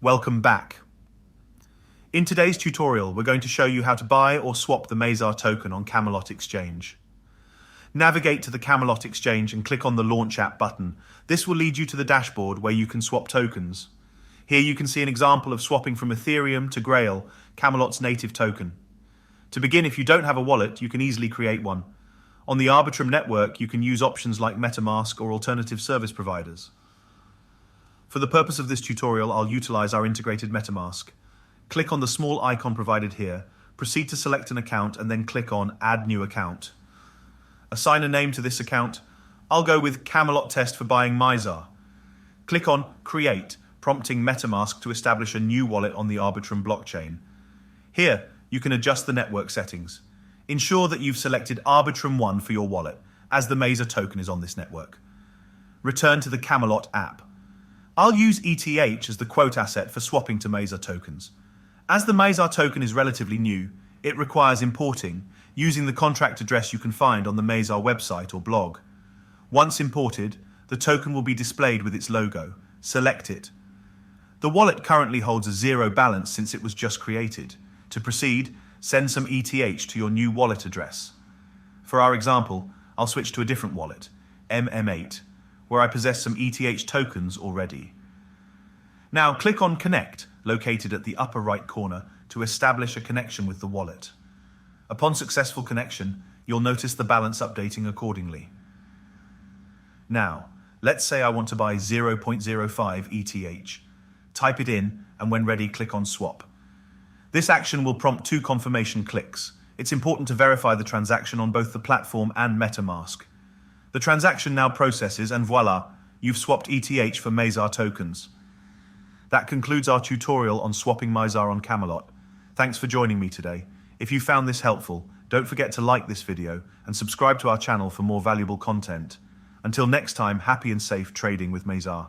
Welcome back. In today's tutorial, we're going to show you how to buy or swap the Mizar token on Camelot Exchange. Navigate to the Camelot Exchange and click on the Launch App button. This will lead you to the dashboard where you can swap tokens. Here you can see an example of swapping from Ethereum to Grail, Camelot's native token. To begin, if you don't have a wallet, you can easily create one. On the Arbitrum network, you can use options like MetaMask or alternative service providers. For the purpose of this tutorial, I'll utilize our integrated MetaMask. Click on the small icon provided here, proceed to select an account and then click on Add New Account. Assign a name to this account. I'll go with Camelot Test for buying Mizar. Click on Create, prompting MetaMask to establish a new wallet on the Arbitrum blockchain. Here, you can adjust the network settings. Ensure that you've selected Arbitrum 1 for your wallet, as the Mizar token is on this network. Return to the Camelot app. I'll use ETH as the quote asset for swapping to Mizar tokens. As the Mizar token is relatively new, it requires importing, using the contract address you can find on the Mizar website or blog. Once imported, the token will be displayed with its logo. Select it. The wallet currently holds a zero balance since it was just created. To proceed, send some ETH to your new wallet address. For our example, I'll switch to a different wallet, MM8, where I possess some ETH tokens already. Now click on Connect, located at the upper right corner, to establish a connection with the wallet. Upon successful connection, you'll notice the balance updating accordingly. Now, let's say I want to buy 0.05 ETH. Type it in, and when ready, click on Swap. This action will prompt 2 confirmation clicks. It's important to verify the transaction on both the platform and MetaMask. The transaction now processes, and voila, you've swapped ETH for Mizar tokens. That concludes our tutorial on swapping Mizar on Camelot. Thanks for joining me today. If you found this helpful, don't forget to like this video and subscribe to our channel for more valuable content. Until next time, happy and safe trading with Mizar.